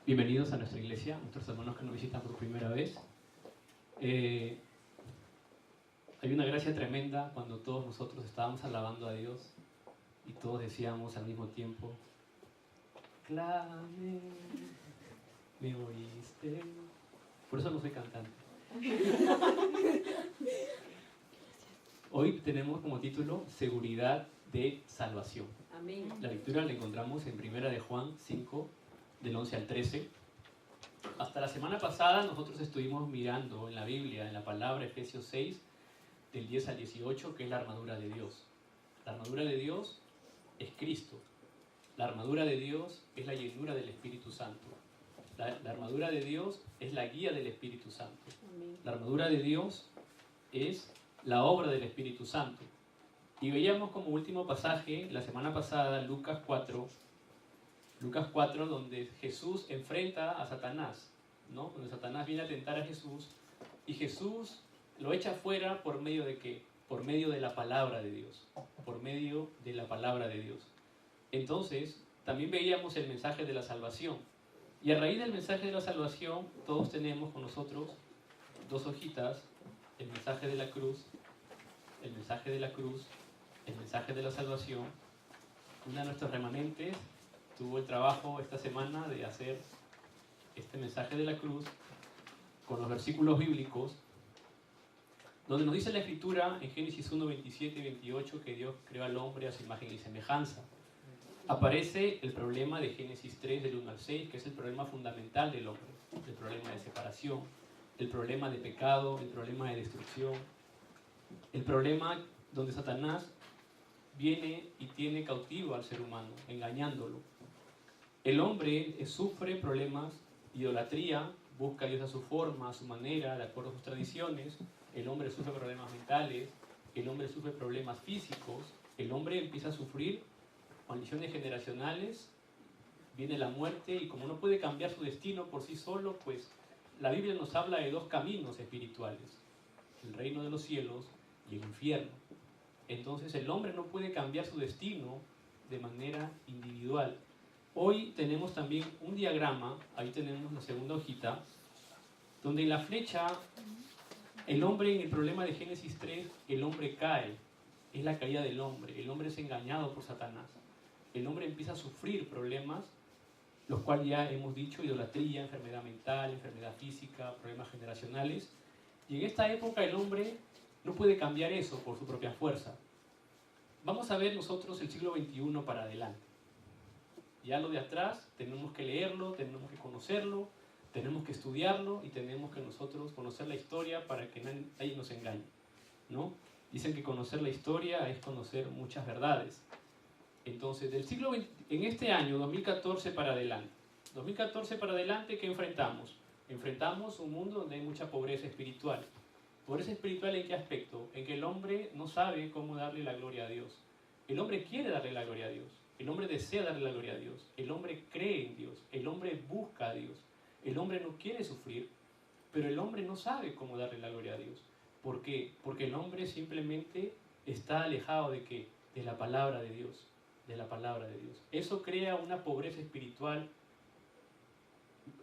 Bienvenidos a nuestra iglesia, nuestros hermanos que nos visitan por primera vez. Hay una gracia tremenda cuando todos nosotros estábamos alabando a Dios y todos decíamos al mismo tiempo: clame, me oíste. Por eso no soy cantante. Hoy tenemos como título Seguridad de Salvación. Amén. La lectura la encontramos en 1 de Juan 5, del 11 al 13. Hasta la semana pasada nosotros estuvimos mirando en la Biblia, en la palabra Efesios 6, del 10 al 18, que es la armadura de Dios. La armadura de Dios es Cristo. La armadura de Dios es la llenura del Espíritu Santo. La armadura de Dios es la guía del Espíritu Santo. Amén. La armadura de Dios es la obra del Espíritu Santo. Y veíamos como último pasaje la semana pasada Lucas 4, donde Jesús enfrenta a Satanás, ¿no? Donde Satanás viene a tentar a Jesús y Jesús lo echa fuera por medio de ¿qué? Por medio de la palabra de Dios. Por medio de la palabra de Dios. Entonces, también veíamos el mensaje de la salvación. Y a raíz del mensaje de la salvación, todos tenemos con nosotros dos hojitas: el mensaje de la cruz, el mensaje de la cruz, el mensaje de la salvación. Una de nuestros remanentes tuvo el trabajo esta semana de hacer este mensaje de la cruz con los versículos bíblicos, donde nos dice la Escritura en Génesis 1, 27 y 28 que Dios creó al hombre a su imagen y semejanza. Aparece el problema de Génesis 3, del 1 al 6, que es el problema fundamental del hombre, el problema de separación, el problema de pecado, el problema de destrucción, el problema donde Satanás viene y tiene cautivo al ser humano, engañándolo. El hombre sufre problemas de idolatría, busca a Dios a su forma, a su manera, de acuerdo a sus tradiciones. El hombre sufre problemas mentales, el hombre sufre problemas físicos, el hombre empieza a sufrir maldiciones generacionales, viene la muerte, y como no puede cambiar su destino por sí solo, pues la Biblia nos habla de dos caminos espirituales: el reino de los cielos y el infierno. Entonces el hombre no puede cambiar su destino de manera individual. Hoy tenemos también un diagrama, ahí tenemos la segunda hojita, donde en la flecha, el hombre, en el problema de Génesis 3, el hombre cae, es la caída del hombre, el hombre es engañado por Satanás, el hombre empieza a sufrir problemas, los cuales ya hemos dicho: idolatría, enfermedad mental, enfermedad física, problemas generacionales. Y en esta época el hombre no puede cambiar eso por su propia fuerza. Vamos a ver nosotros el siglo XXI para adelante. Ya lo de atrás tenemos que leerlo, tenemos que conocerlo, tenemos que estudiarlo y tenemos que nosotros conocer la historia para que nadie nos engañe, ¿no? Dicen que conocer la historia es conocer muchas verdades. Entonces, del siglo XX, en este año 2014 para adelante, ¿qué enfrentamos? Enfrentamos un mundo donde hay mucha pobreza espiritual. ¿Pobreza espiritual en qué aspecto? En que el hombre no sabe cómo darle la gloria a Dios. El hombre quiere darle la gloria a Dios. El hombre desea darle la gloria a Dios. El hombre cree en Dios. El hombre busca a Dios. El hombre no quiere sufrir, pero el hombre no sabe cómo darle la gloria a Dios. ¿Por qué? Porque el hombre simplemente está alejado ¿de qué? De la palabra de Dios. De la palabra de Dios. Eso crea una pobreza espiritual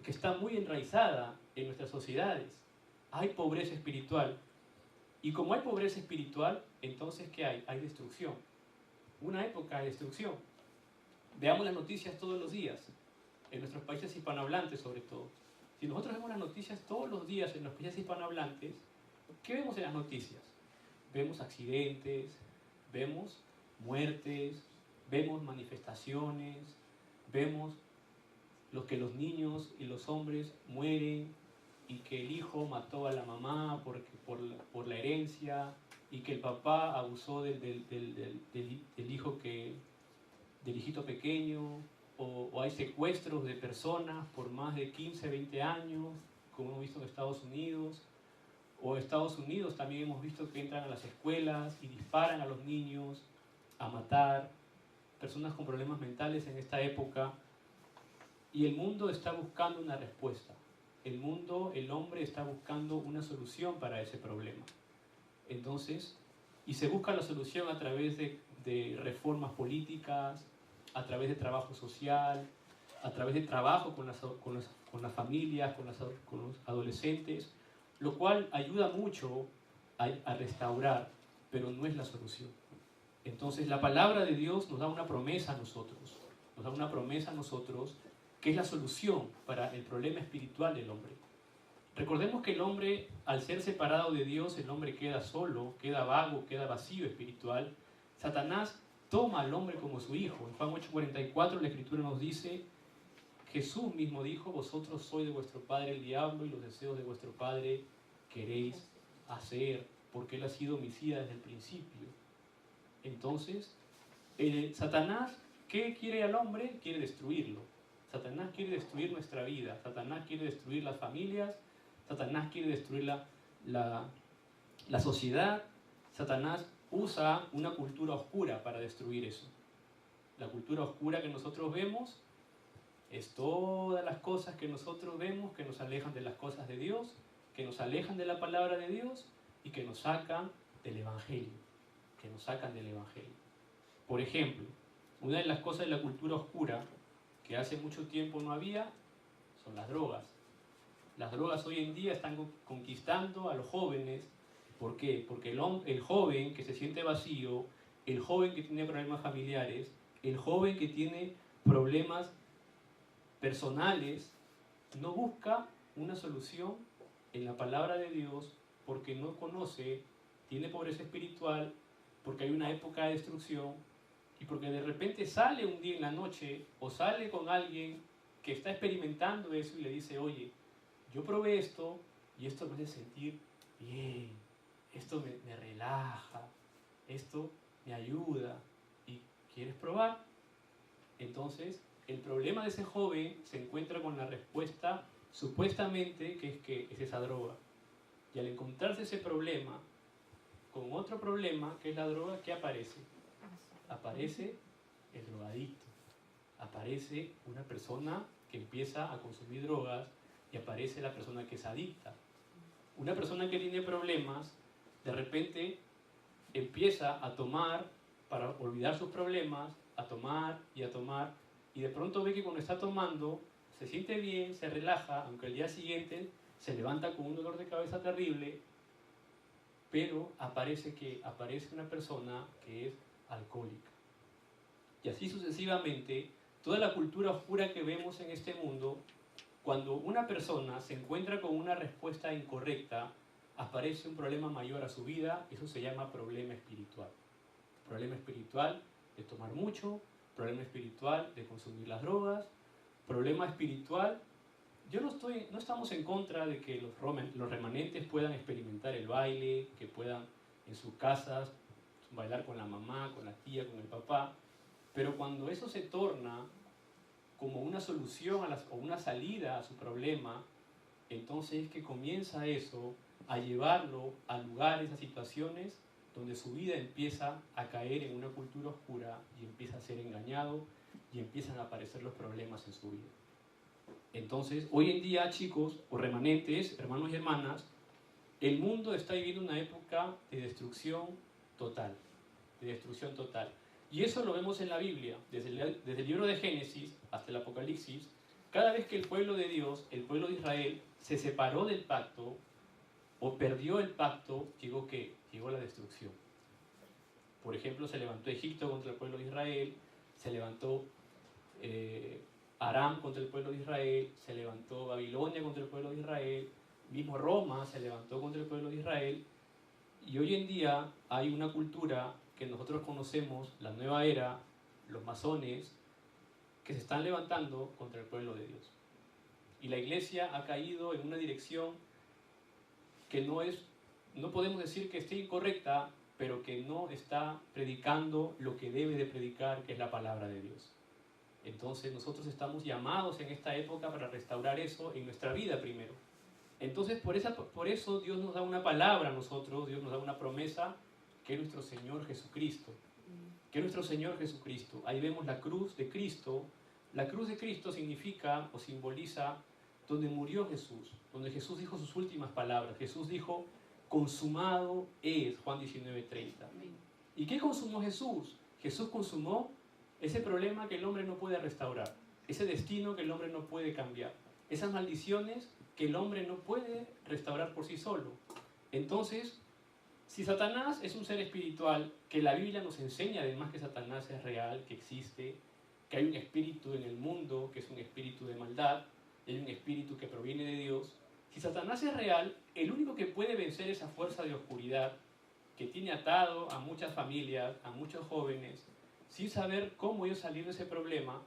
que está muy enraizada en nuestras sociedades. Hay pobreza espiritual. Y como hay pobreza espiritual, entonces ¿qué hay? Hay destrucción. Una época de destrucción. Veamos las noticias todos los días, en nuestros países hispanohablantes sobre todo. Si nosotros vemos las noticias todos los días en los países hispanohablantes, ¿qué vemos en las noticias? Vemos accidentes, vemos muertes, vemos manifestaciones, vemos que los niños y los hombres mueren, y que el hijo mató a la mamá por la herencia, y que el papá abusó del hijo del hijito pequeño, o hay secuestros de personas por más de 15, 20 años, como hemos visto en Estados Unidos. O en Estados Unidos también hemos visto que entran a las escuelas y disparan a los niños a matar, personas con problemas mentales en esta época. Y el mundo está buscando una respuesta. El hombre está buscando una solución para ese problema. Entonces, y se busca la solución a través de reformas políticas, a través de trabajo social, a través del trabajo con las familias, con los adolescentes, lo cual ayuda mucho a restaurar, pero no es la solución. Entonces la palabra de Dios nos da una promesa a nosotros, que es la solución para el problema espiritual del hombre. Recordemos que el hombre, al ser separado de Dios, el hombre queda solo, queda vago, queda vacío espiritual. Satanás toma al hombre como su hijo. En Juan 8:44 la Escritura nos dice, Jesús mismo dijo, vosotros sois de vuestro padre el diablo y los deseos de vuestro padre queréis hacer, porque él ha sido homicida desde el principio. Entonces, Satanás, ¿qué quiere al hombre? Quiere destruirlo. Satanás quiere destruir nuestra vida. Satanás quiere destruir las familias. Satanás quiere destruir la sociedad. Satanás usa una cultura oscura para destruir eso. La cultura oscura que nosotros vemos es todas las cosas que nosotros vemos que nos alejan de las cosas de Dios, que nos alejan de la palabra de Dios y que nos sacan del Evangelio. Por ejemplo, una de las cosas de la cultura oscura que hace mucho tiempo no había son las drogas. Las drogas hoy en día están conquistando a los jóvenes. ¿Por qué? Porque el joven que se siente vacío, el joven que tiene problemas familiares, el joven que tiene problemas personales, no busca una solución en la palabra de Dios porque no conoce, tiene pobreza espiritual, porque hay una época de destrucción y porque de repente sale un día en la noche o sale con alguien que está experimentando eso y le dice, oye, yo probé esto y esto me hace sentir bien, esto me relaja, esto me ayuda y ¿quieres probar? Entonces, el problema de ese joven se encuentra con la respuesta supuestamente que es esa droga. Y al encontrarse ese problema con otro problema, que es la droga, ¿qué aparece? Aparece el drogadicto. Aparece una persona que empieza a consumir drogas y aparece la persona que es adicta. Una persona que tiene problemas, de repente empieza a tomar para olvidar sus problemas, a tomar, y de pronto ve que cuando está tomando se siente bien, se relaja, aunque al día siguiente se levanta con un dolor de cabeza terrible, pero aparece una persona que es alcohólica. Y así sucesivamente, toda la cultura oscura que vemos en este mundo, cuando una persona se encuentra con una respuesta incorrecta, aparece un problema mayor a su vida, eso se llama problema espiritual. Problema espiritual de tomar mucho, problema espiritual de consumir las drogas, problema espiritual. No estamos en contra de que los remanentes puedan experimentar el baile, que puedan en sus casas bailar con la mamá, con la tía, con el papá, pero cuando eso se torna como una solución o una salida a su problema, entonces es que comienza eso a llevarlo a lugares, a situaciones donde su vida empieza a caer en una cultura oscura y empieza a ser engañado y empiezan a aparecer los problemas en su vida. Entonces, hoy en día, chicos o remanentes, hermanos y hermanas, el mundo está viviendo una época de destrucción total. Y eso lo vemos en la Biblia, desde el libro de Génesis hasta el Apocalipsis. Cada vez que el pueblo de Dios, el pueblo de Israel, se separó del pacto o perdió el pacto, llegó la destrucción. Por ejemplo, se levantó Egipto contra el pueblo de Israel, se levantó Aram contra el pueblo de Israel, se levantó Babilonia contra el pueblo de Israel, mismo Roma se levantó contra el pueblo de Israel, y hoy en día hay una cultura que nosotros conocemos, la nueva era, los masones, que se están levantando contra el pueblo de Dios. Y la iglesia ha caído en una dirección que no podemos decir que esté incorrecta, pero que no está predicando lo que debe de predicar, que es la palabra de Dios. Entonces nosotros estamos llamados en esta época para restaurar eso en nuestra vida primero. Entonces por eso Dios nos da una palabra a nosotros, Dios nos da una promesa, que es nuestro Señor Jesucristo. Ahí vemos la cruz de Cristo. La cruz de Cristo significa o simboliza donde murió Jesús, donde Jesús dijo sus últimas palabras. Jesús dijo, consumado es, Juan 19:30. ¿Y qué consumó Jesús? Jesús consumó ese problema que el hombre no puede restaurar. ese destino que el hombre no puede cambiar, esas maldiciones que el hombre no puede restaurar por sí solo. Entonces, si Satanás es un ser espiritual, que la Biblia nos enseña además que Satanás es real, que existe, que hay un espíritu en el mundo, que es un espíritu de maldad, hay un espíritu que proviene de Dios. Si Satanás es real, el único que puede vencer esa fuerza de oscuridad que tiene atado a muchas familias, a muchos jóvenes, sin saber cómo ellos salir de ese problema,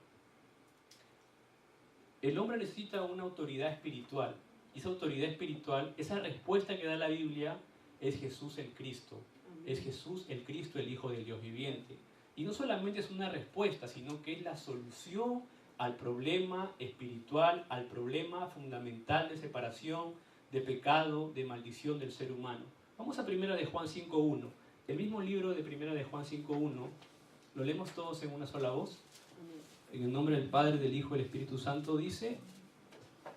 el hombre necesita una autoridad espiritual. Y esa autoridad espiritual, esa respuesta que da la Biblia, es Jesús el Cristo. Es Jesús el Cristo, el Hijo del Dios viviente. Y no solamente es una respuesta, sino que es la solución al problema espiritual, al problema fundamental de separación, de pecado, de maldición del ser humano. Vamos a 1 de Juan 5.1. El mismo libro de 1 de Juan 5.1, lo leemos todos en una sola voz. En el nombre del Padre, del Hijo y del Espíritu Santo dice: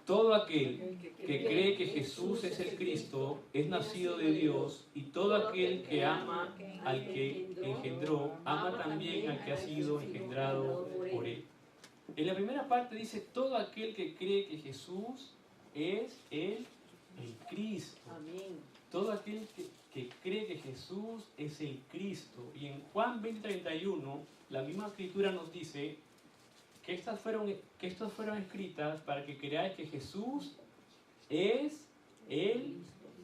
todo aquel que cree que Jesús es el Cristo es nacido de Dios, y todo aquel que ama al que engendró, ama también al que ha sido engendrado por él. En la primera parte dice: todo aquel que cree que Jesús es el Cristo. Todo aquel que cree que Jesús es el Cristo. Y en Juan 20:31, la misma escritura nos dice que estas fueron escritas para que creáis que Jesús es el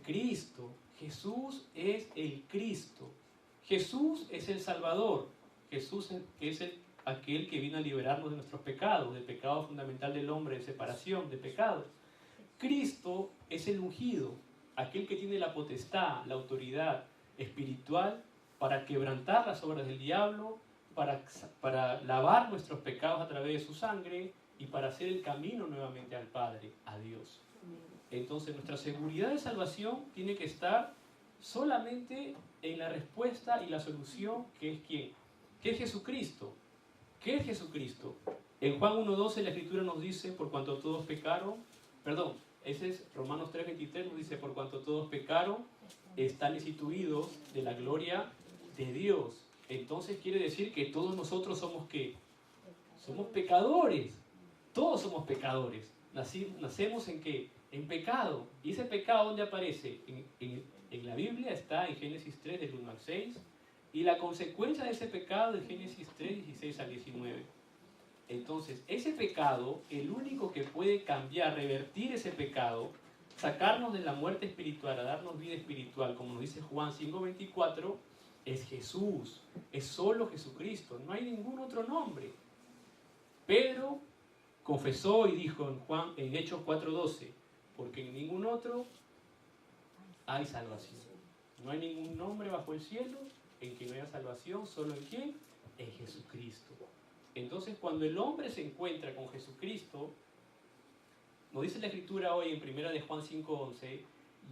Cristo. Jesús es el Cristo. Jesús es el Salvador. Jesús es aquel que vino a liberarnos de nuestros pecados, del pecado fundamental del hombre, de separación, de pecado. Cristo es el ungido, aquel que tiene la potestad, la autoridad espiritual para quebrantar las obras del diablo, para lavar nuestros pecados a través de su sangre y para hacer el camino nuevamente al Padre, a Dios. Entonces nuestra seguridad de salvación tiene que estar solamente en la respuesta y la solución, que es ¿quién? ¿Qué es Jesucristo? ¿Qué es Jesucristo? En Juan 1.12 la Escritura nos dice: por cuanto todos pecaron, ese es Romanos 3.23, nos dice: por cuanto todos pecaron, están destituidos de la gloria de Dios. Entonces quiere decir que todos nosotros somos ¿qué? Somos pecadores. Todos somos pecadores. Nacemos ¿en qué? En pecado. ¿Y ese pecado dónde aparece? En la Biblia está en Génesis 3, del 1 al 6. Y la consecuencia de ese pecado en Génesis 3, 16 al 19. Entonces, ese pecado, el único que puede cambiar, revertir ese pecado, sacarnos de la muerte espiritual, a darnos vida espiritual, como nos dice Juan 5.24, es Jesús, es solo Jesucristo, no hay ningún otro nombre. Pedro confesó y dijo en Hechos 4.12, porque en ningún otro hay salvación. No hay ningún nombre bajo el cielo en que no haya salvación, solo en quién, en Jesucristo. Entonces, cuando el hombre se encuentra con Jesucristo, nos dice la Escritura hoy en 1 de Juan 5.11,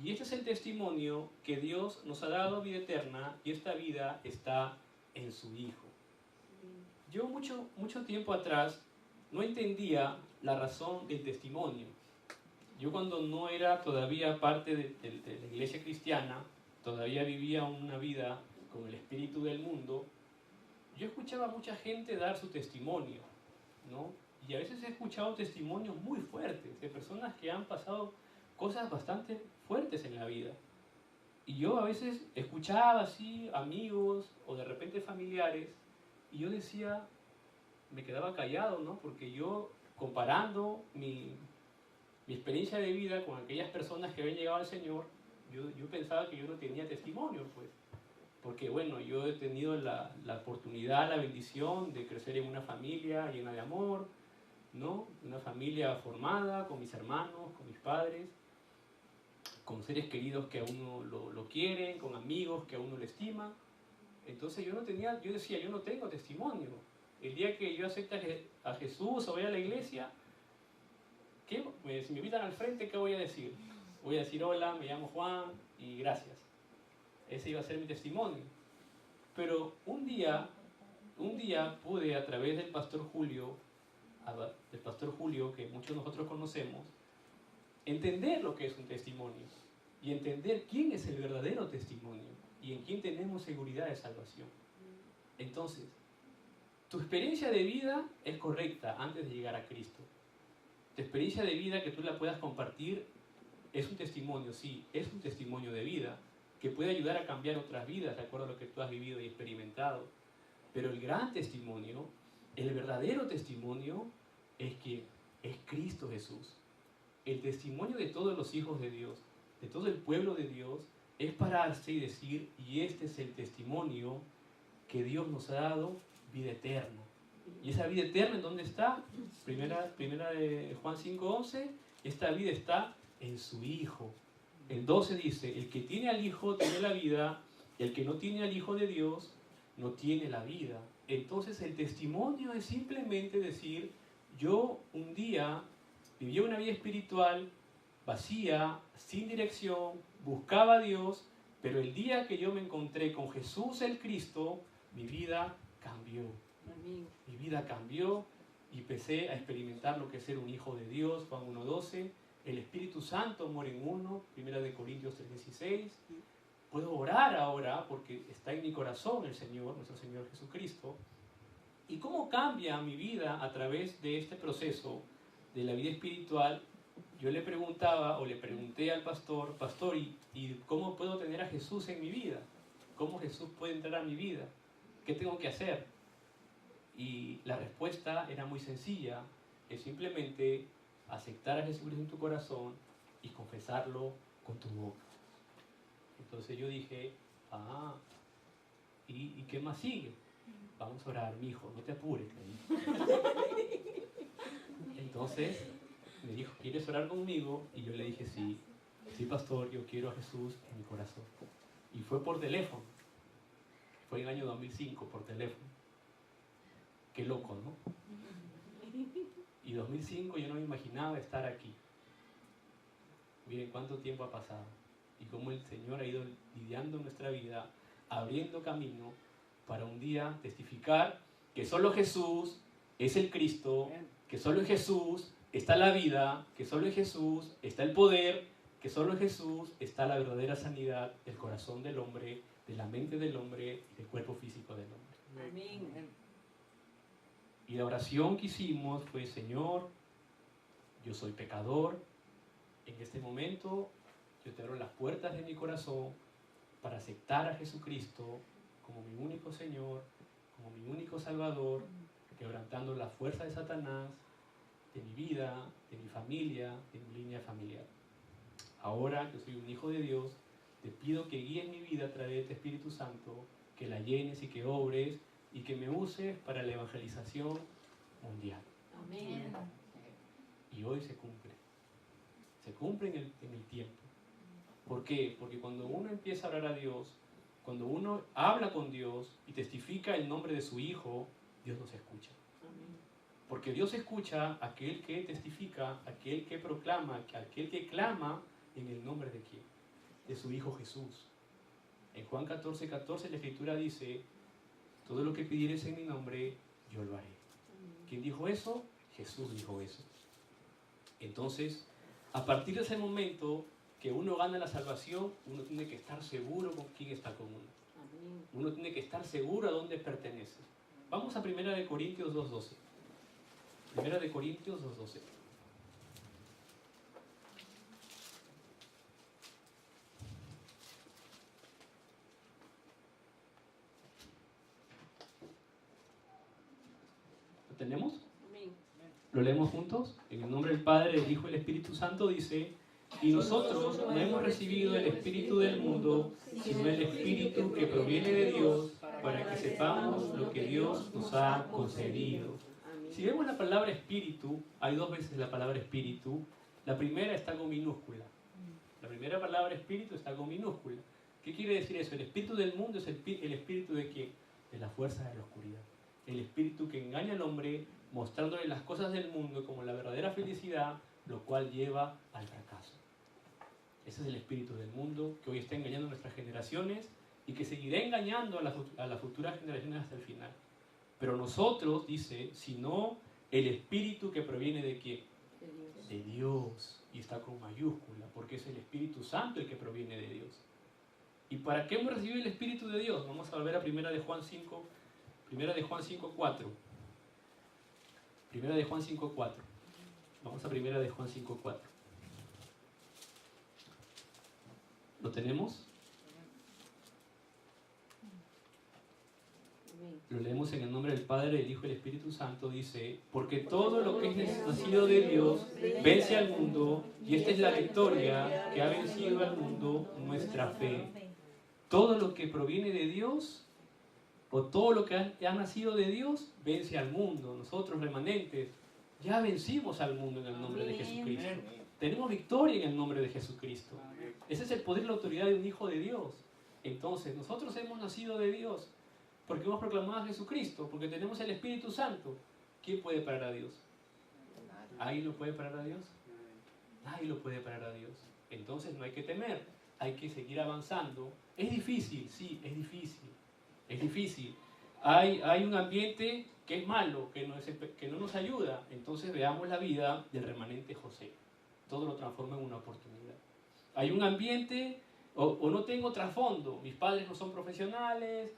y este es el testimonio que Dios nos ha dado vida eterna, y esta vida está en su Hijo. Yo mucho tiempo atrás no entendía la razón del testimonio. Yo, cuando no era todavía parte de la iglesia cristiana, todavía vivía una vida con el espíritu del mundo, yo escuchaba a mucha gente dar su testimonio, ¿no? Y a veces he escuchado testimonios muy fuertes de personas que han pasado cosas bastante fuertes en la vida. Y yo a veces escuchaba así amigos o de repente familiares, y yo decía, me quedaba callado, ¿no? Porque yo, comparando mi experiencia de vida con aquellas personas que habían llegado al Señor, yo pensaba que yo no tenía testimonio, pues. Porque bueno, yo he tenido la oportunidad, la bendición de crecer en una familia llena de amor, ¿no? Una familia formada, con mis hermanos, con mis padres, con seres queridos que a uno lo quieren, con amigos que a uno le estiman. Entonces yo decía, yo no tengo testimonio. El día que yo acepte a Jesús o vaya a la iglesia, si me invitan al frente, ¿qué voy a decir? Voy a decir: hola, me llamo Juan y gracias. Ese iba a ser mi testimonio. Pero un día pude, a través del pastor Julio, que muchos de nosotros conocemos, entender lo que es un testimonio y entender quién es el verdadero testimonio y en quién tenemos seguridad de salvación. Entonces, Tu experiencia de vida es correcta antes de llegar a Cristo. Tu experiencia de vida que tú la puedas compartir es un testimonio, sí, es un testimonio de vida que puede ayudar a cambiar otras vidas de acuerdo a lo que tú has vivido y experimentado. Pero el gran testimonio, el verdadero testimonio, es que es Cristo Jesús. El testimonio de todos los hijos de Dios, de todo el pueblo de Dios, es pararse y decir, y este es el testimonio que Dios nos ha dado, vida eterna. ¿Y esa vida eterna en dónde está? Primera de Juan 5:11, esta vida está en su Hijo. El 12 dice, el que tiene al Hijo tiene la vida, el que no tiene al Hijo de Dios no tiene la vida. Entonces el testimonio es simplemente decir, yo un día viví una vida espiritual vacía, sin dirección, buscaba a Dios, pero el día que yo me encontré con Jesús el Cristo, mi vida cambió. Amén. Mi vida cambió y empecé a experimentar lo que es ser un hijo de Dios, Juan 1:12. El Espíritu Santo mora en uno, 1 Corintios 3:16. Puedo orar ahora porque está en mi corazón el Señor, nuestro Señor Jesucristo. ¿Y cómo cambia mi vida a través de este proceso de la vida espiritual? Yo le preguntaba o le pregunté al pastor, ¿y cómo puedo tener a Jesús en mi vida? ¿Cómo Jesús puede entrar a mi vida? ¿Qué tengo que hacer? Y la respuesta era muy sencilla, es simplemente aceptar a Jesucristo en tu corazón y confesarlo con tu boca. Entonces yo dije, ¿y qué más sigue? Vamos a orar, mi hijo, no te apures. Entonces me dijo, ¿quieres orar conmigo? Y yo le dije, sí, pastor, yo quiero a Jesús en mi corazón. Y fue por teléfono, fue en el año 2005 por teléfono. Qué loco, ¿no? Y 2005 yo no me imaginaba estar aquí. Miren cuánto tiempo ha pasado y cómo el Señor ha ido lidiando nuestra vida, abriendo camino para un día testificar que solo Jesús es el Cristo, que solo en Jesús está la vida, que solo en Jesús está el poder, que solo en Jesús está la verdadera sanidad del corazón del hombre, de la mente del hombre y del cuerpo físico del hombre. Amén. Y la oración que hicimos fue, Señor, yo soy pecador, en este momento yo te abro las puertas de mi corazón para aceptar a Jesucristo como mi único Señor, como mi único Salvador, quebrantando la fuerza de Satanás, de mi vida, de mi familia, de mi línea familiar. Ahora que soy un hijo de Dios, te pido que guíes mi vida a través de este Espíritu Santo, que la llenes y que obres y que me uses para la evangelización mundial. Amén. Y hoy se cumple en el tiempo. ¿Por qué? Porque cuando uno empieza a orar a Dios, cuando uno habla con Dios y testifica el nombre de su Hijo, Dios nos escucha. Porque Dios escucha a aquel que testifica, a aquel que proclama, a aquel que clama en el nombre de quién, de su Hijo Jesús. En Juan 14:14 la Escritura dice, todo lo que pidieres en mi nombre, yo lo haré. ¿Quién dijo eso? Jesús dijo eso. Entonces, a partir de ese momento que uno gana la salvación, uno tiene que estar seguro con quién está con uno. Uno tiene que estar seguro a dónde pertenece. Vamos a 1 Corintios 2:12. 1 Corintios 2:12. ¿Lo tenemos? ¿Lo leemos juntos? En el nombre del Padre, del Hijo y del Espíritu Santo dice, y nosotros no hemos recibido el Espíritu del mundo, sino el Espíritu que proviene de Dios, para que sepamos lo que Dios nos ha concedido. Si vemos la palabra Espíritu, hay dos veces la palabra Espíritu. La primera está con minúscula. La primera palabra Espíritu está con minúscula. ¿Qué quiere decir eso? El Espíritu del mundo es el Espíritu de ¿quién? De la fuerza de la oscuridad. El Espíritu que engaña al hombre, mostrándole las cosas del mundo como la verdadera felicidad, lo cual lleva al fracaso. Ese es el espíritu del mundo que hoy está engañando a nuestras generaciones y que seguirá engañando a las futuras generaciones hasta el final. Pero nosotros, dice, sino el espíritu que proviene de ¿quién? De Dios. Y está con mayúscula, porque es el Espíritu Santo el que proviene de Dios. ¿Y para qué hemos recibido el Espíritu de Dios? Vamos a volver a 1 de Juan 5, Primera de Juan 5:4. Primera de Juan 5:4. Vamos a Primera de Juan 5:4. ¿Lo tenemos? Lo leemos en el nombre del Padre, del Hijo y del Espíritu Santo. Dice: porque todo lo que es nacido de Dios vence al mundo, y esta es la victoria que ha vencido al mundo, nuestra fe. Todo lo que proviene de Dios, o todo lo que ha nacido de Dios, vence al mundo. Nosotros, remanentes, ya vencimos al mundo en el nombre de Jesucristo. Tenemos victoria en el nombre de Jesucristo. Ese es el poder y la autoridad de un hijo de Dios. Entonces, nosotros hemos nacido de Dios porque hemos proclamado a Jesucristo, porque tenemos el Espíritu Santo. ¿Quién puede parar a Dios? ¿Alguien lo puede parar a Dios? Nadie lo puede parar a Dios. Entonces no hay que temer, hay que seguir avanzando. Es difícil, sí, es difícil. Es difícil. Hay un ambiente que es malo, que no nos ayuda. Entonces veamos la vida del remanente José. Todo lo transforma en una oportunidad. Hay un ambiente, o no tengo trasfondo. Mis padres no son profesionales,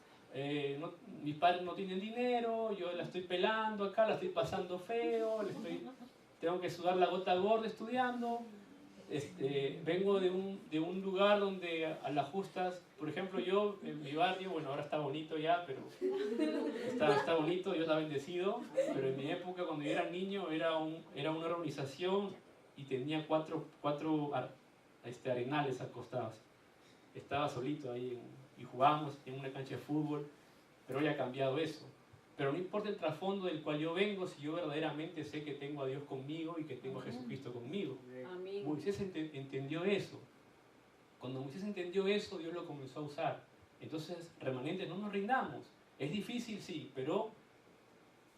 mis padres no tienen dinero, yo la estoy pelando acá, la estoy pasando feo, tengo que sudar la gota gorda estudiando. Vengo de un lugar donde a las justas, por ejemplo, yo en mi barrio, bueno, ahora está bonito ya, pero está bonito, Dios ha bendecido, pero en mi época, cuando yo era niño, era una organización y tenía cuatro arenales acostados. Estaba solito ahí y jugábamos en una cancha de fútbol, pero hoy ha cambiado eso. Pero no importa el trasfondo del cual yo vengo, si yo verdaderamente sé que tengo a Dios conmigo y que tengo a Jesucristo conmigo. Amén. Moisés entendió eso. Cuando Moisés entendió eso, Dios lo comenzó a usar. Entonces, remanentes, no nos rindamos. Es difícil, sí, pero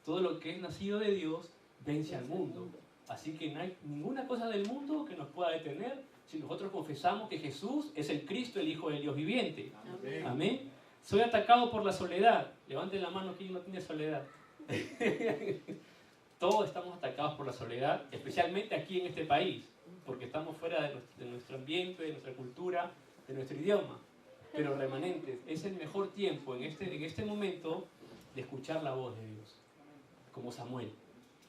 todo lo que es nacido de Dios vence al mundo. Así que no hay ninguna cosa del mundo que nos pueda detener si nosotros confesamos que Jesús es el Cristo, el Hijo del Dios viviente. Amén. Amén. Soy atacado por la soledad. Levanten la mano, ¿quién no tiene soledad? Todos estamos atacados por la soledad, especialmente aquí en este país, porque estamos fuera de nuestro ambiente, de nuestra cultura, de nuestro idioma. Pero remanentes, es el mejor tiempo en este momento de escuchar la voz de Dios, como Samuel.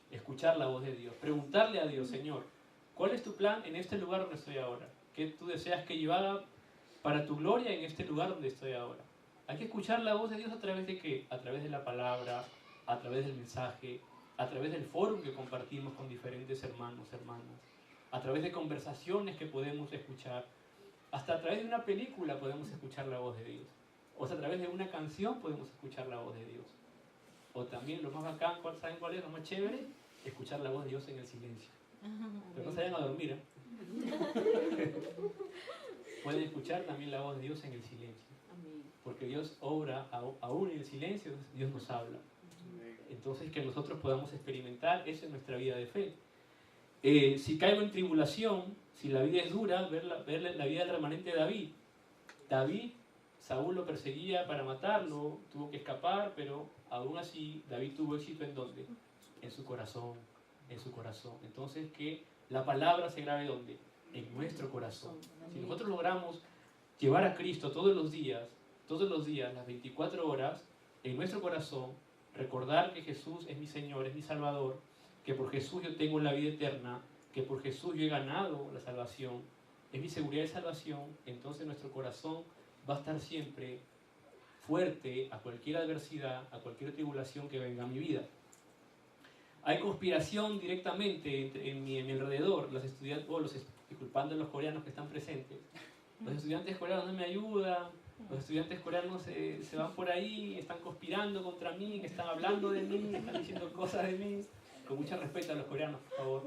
Escuchar la voz de Dios, preguntarle a Dios: Señor, ¿cuál es tu plan en este lugar donde estoy ahora? ¿Qué tú deseas que yo haga para tu gloria en este lugar donde estoy ahora? Hay que escuchar la voz de Dios a través de ¿qué? A través de la palabra, a través del mensaje, a través del foro que compartimos con diferentes hermanos, hermanas, a través de conversaciones que podemos escuchar, hasta a través de una película podemos escuchar la voz de Dios, o sea, a través de una canción podemos escuchar la voz de Dios, o también lo más bacán, ¿saben cuál es lo más chévere? Escuchar la voz de Dios en el silencio. Pero no se vayan a dormir, ¿eh? Pueden escuchar también la voz de Dios en el silencio. Porque Dios obra aún en el silencio, Dios nos habla. Entonces, que nosotros podamos experimentar eso en nuestra vida de fe. Si caigo en tribulación, si la vida es dura, ver la vida del remanente de David. David, Saúl lo perseguía para matarlo, tuvo que escapar, pero aún así David tuvo éxito ¿en dónde? En su corazón, en su corazón. Entonces, que la palabra se grabe ¿dónde? En nuestro corazón. Si nosotros logramos llevar a Cristo todos los días, las 24 horas, en nuestro corazón, recordar que Jesús es mi Señor, es mi Salvador, que por Jesús yo tengo la vida eterna, que por Jesús yo he ganado la salvación, es mi seguridad de salvación, entonces nuestro corazón va a estar siempre fuerte a cualquier adversidad, a cualquier tribulación que venga a mi vida. Hay conspiración directamente en mi alrededor, los estudiantes, disculpando a los coreanos que están presentes, los estudiantes coreanos no me ayudan, los estudiantes coreanos se van por ahí, están conspirando contra mí, están hablando de mí, están diciendo cosas de mí. Con mucho respeto a los coreanos, por favor.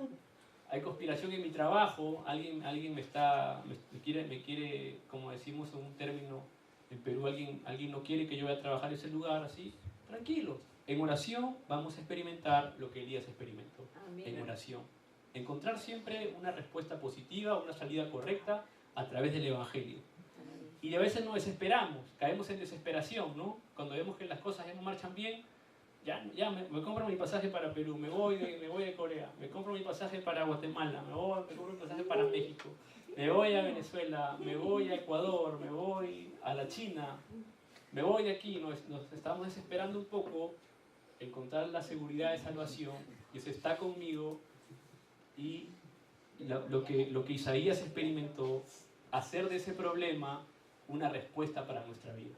Hay conspiración en mi trabajo, alguien me quiere, como decimos en un término en Perú, alguien no quiere que yo vaya a trabajar en ese lugar, así. Tranquilos. En oración vamos a experimentar lo que Elías experimentó. Amén. En oración. Encontrar siempre una respuesta positiva, una salida correcta a través del Evangelio. Y a veces nos desesperamos, caemos en desesperación, ¿no? Cuando vemos que las cosas ya no marchan bien, ya me compro mi pasaje para Perú, me voy de Corea, me compro mi pasaje para Guatemala, me compro mi pasaje para México, me voy a Venezuela, me voy a Ecuador, me voy a la China. me voy de aquí, nos estamos desesperando un poco, encontrar la seguridad de salvación, Dios está conmigo, y lo que Isaías experimentó, hacer de ese problema una respuesta para nuestra vida.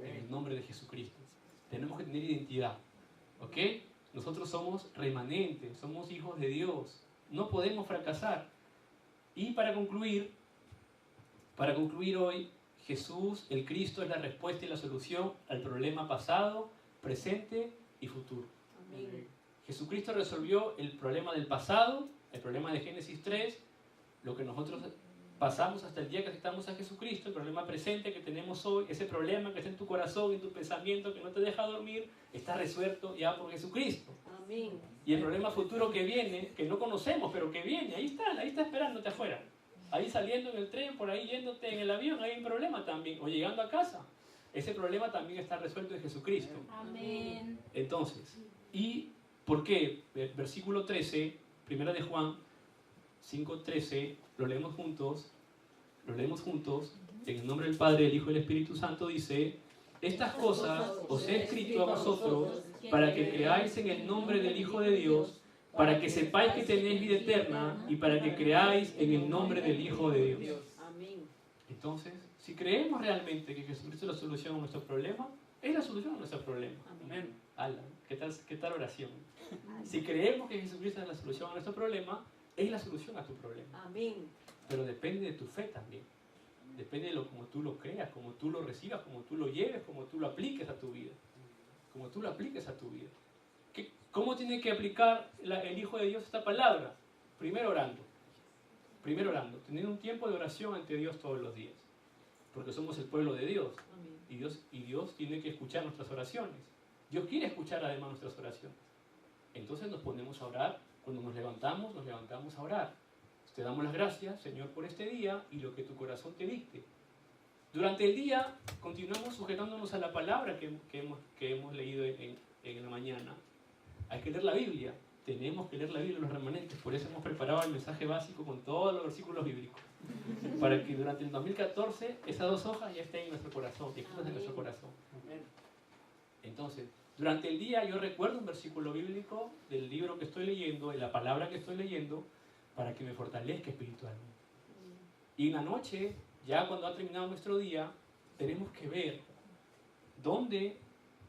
En el nombre de Jesucristo. Tenemos que tener identidad. ¿Ok? Nosotros somos remanentes, somos hijos de Dios. No podemos fracasar. Y para concluir hoy, Jesús, el Cristo, es la respuesta y la solución al problema pasado, presente y futuro. Amén. Jesucristo resolvió el problema del pasado, el problema de Génesis 3, lo que nosotros pasamos hasta el día que aceptamos a Jesucristo, el problema presente que tenemos hoy, ese problema que está en tu corazón, en tu pensamiento, que no te deja dormir, está resuelto ya por Jesucristo. Amén. Y el problema futuro que viene, que no conocemos, pero que viene, ahí está esperándote afuera. Ahí saliendo en el tren, por ahí yéndote en el avión, hay un problema también, o llegando a casa. Ese problema también está resuelto en Jesucristo. Amén. Entonces, ¿y por qué? Versículo 13, primera de Juan 5:13, lo leemos juntos, en el nombre del Padre, del Hijo y del Espíritu Santo, dice: estas cosas os he escrito a vosotros para que creáis en el nombre del Hijo de Dios, para que sepáis que tenéis vida eterna y para que creáis en el nombre del Hijo de Dios. Entonces, si creemos realmente que Jesucristo es la solución a nuestro problema, es la solución a nuestro problema. Amén. ¿Qué tal oración? Si creemos que Jesucristo es la solución a nuestro problema, es la solución a tu problema. Amén. Pero depende de tu fe también. Depende de como tú lo creas, como tú lo recibas, como tú lo lleves, como tú lo apliques a tu vida. Como tú lo apliques a tu vida. ¿Cómo tiene que aplicar el Hijo de Dios esta palabra? Primero orando. Teniendo un tiempo de oración ante Dios todos los días. Porque somos el pueblo de Dios. Y Dios tiene que escuchar nuestras oraciones. Dios quiere escuchar además nuestras oraciones. Entonces nos ponemos a orar. Cuando nos levantamos a orar. Te damos las gracias, Señor, por este día y lo que tu corazón te dicte. Durante el día continuamos sujetándonos a la palabra que hemos leído en la mañana. Hay que leer la Biblia. Tenemos que leer la Biblia los remanentes. Por eso hemos preparado el mensaje básico con todos los versículos bíblicos. Para que durante el 2014 esas 2 hojas ya estén en nuestro corazón, escritas en nuestro corazón. Entonces, durante el día yo recuerdo un versículo bíblico del libro que estoy leyendo, de la palabra que estoy leyendo, para que me fortalezca espiritualmente. Y en la noche, ya cuando ha terminado nuestro día, tenemos que ver dónde,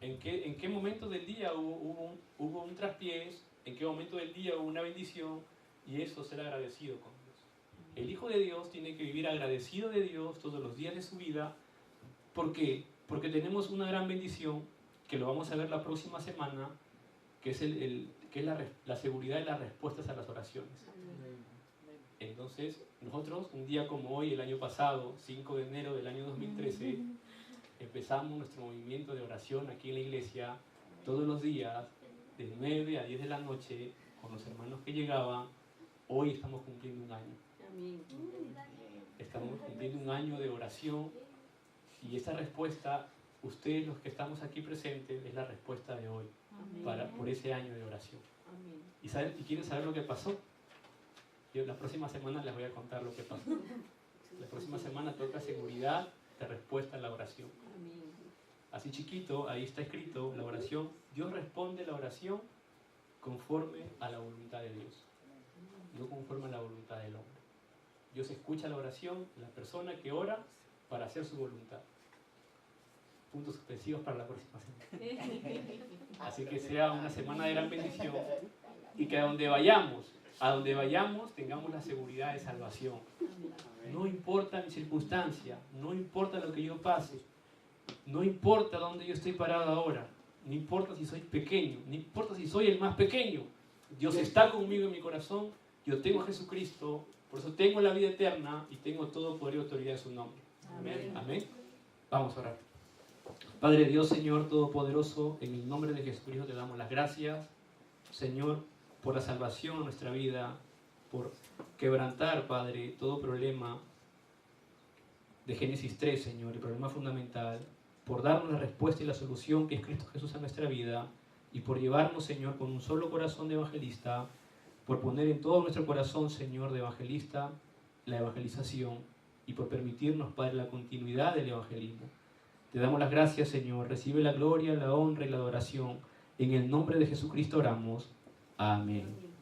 en qué momento del día hubo un traspiés, en qué momento del día hubo una bendición, y eso ser agradecido con Dios. El Hijo de Dios tiene que vivir agradecido de Dios todos los días de su vida. ¿Por qué? Porque tenemos una gran bendición, que lo vamos a ver la próxima semana, que es la seguridad de las respuestas a las oraciones. Entonces, nosotros, un día como hoy, el año pasado, 5 de enero del año 2013, empezamos nuestro movimiento de oración aquí en la iglesia, todos los días, de 9 a 10 de la noche, con los hermanos que llegaban. Hoy estamos cumpliendo un año. Estamos cumpliendo un año de oración, y esa respuesta, ustedes los que estamos aquí presentes, es la respuesta de hoy, por ese año de oración. ¿Y quieren saber lo que pasó? La próxima semana les voy a contar lo que pasó. La próxima semana toca seguridad de respuesta a la oración. Así chiquito, ahí está escrito la oración. Dios responde la oración conforme a la voluntad de Dios, no conforme a la voluntad del hombre. Dios escucha la oración de la persona que ora para hacer su voluntad. Puntos suspensivos para la próxima semana. Así que sea una semana de gran bendición, y que a donde vayamos tengamos la seguridad de salvación. No importa mi circunstancia, no importa lo que yo pase, no importa dónde yo estoy parado ahora, no importa si soy pequeño, no importa si soy el más pequeño, Dios está conmigo en mi corazón, yo tengo a Jesucristo, por eso tengo la vida eterna y tengo todo poder y autoridad en su nombre. Amén. Amén. Vamos a orar. Padre Dios, Señor Todopoderoso, en el nombre de Jesucristo te damos las gracias, Señor, por la salvación a nuestra vida, por quebrantar, Padre, todo problema de Génesis 3, Señor, el problema fundamental, por darnos la respuesta y la solución que es Cristo Jesús a nuestra vida, y por llevarnos, Señor, con un solo corazón de evangelista, por poner en todo nuestro corazón, Señor, de evangelista, la evangelización, y por permitirnos, Padre, la continuidad del evangelismo. Te damos las gracias, Señor. Recibe la gloria, la honra y la adoración. En el nombre de Jesucristo oramos. Amén.